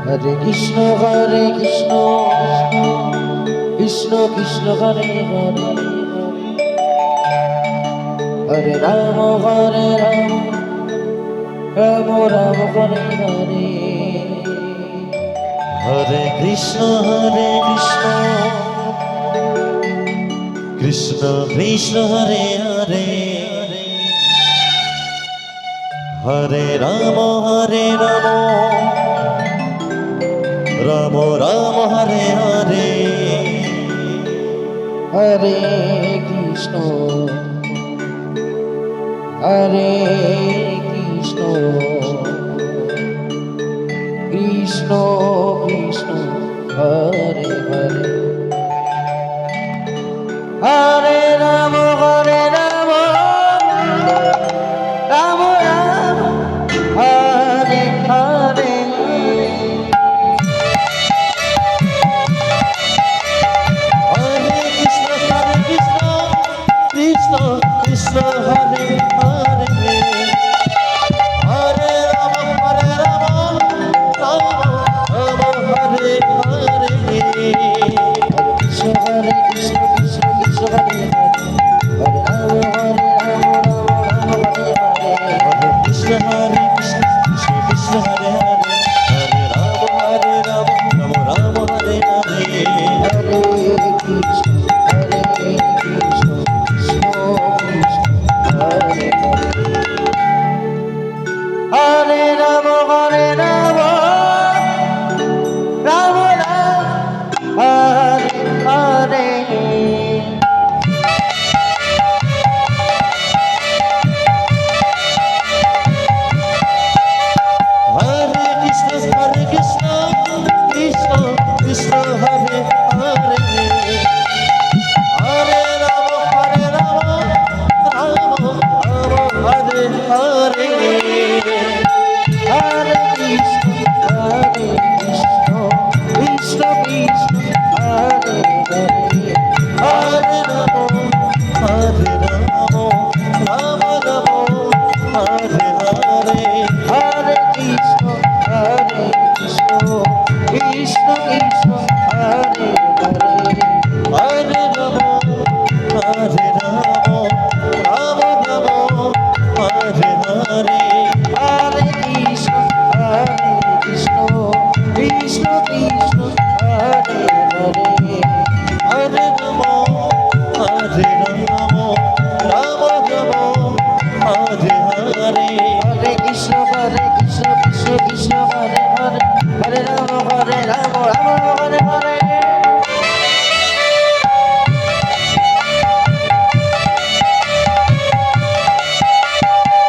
Hare Krishna Krishna Krishna Hare Hare, Hare Ram Ram Ram Hare Hare. Hare Krishna Krishna Krishna Hare Hare, Hare Ram Ram Ram Hare Hare. Hare Krishna Krishna Krishna Hare Hare, Hare Ram Ram Ram Hare Hare. Hare Krishna Krishna Krishna Hare Hare, Hare Ram Ram Ram Hare Hare. Hare Krishna Krishna Hare Hare, Hare Ram Hare Krishna Krishna Hare Hare, Hare Ram Ram Ram Hare Hare. Hare Krishna Krishna Hare Hare, Hare Ram Ram Ram Hare Hare. Hare Krishna Krishna Krishna Hare Hare, Hare Ram Ram Hare Hare. Hare Krishna Krishna Krishna Hare Hare, Hare Ram Ram Ram Hare Hare. Hare Krishna Krishna Krishna Hare Hare, Hare Ram Ram Ram Hare Hare. Hare Krishna Krishna Krishna Hare Hare, Hare Ram Ram Hare Hare. Hare Krishna Krishna Hare Hare, Hare Ram Ram Hare Hare.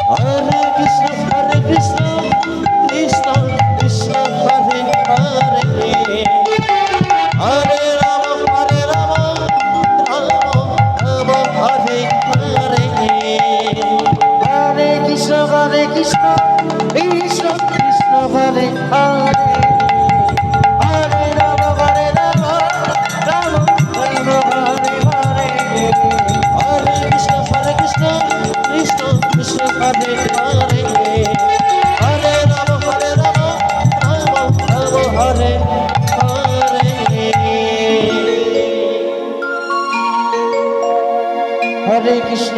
Hare Krishna Krishna Krishna Hare Hare, Hare Ram Ram Hare Hare. Hare Krishna Krishna Hare Hare, Hare Ram Ram Ram Hare Hare. Hare Krishna Krishna Hare Hare, Hare Ram Ram Hare Hare. Hare Krishna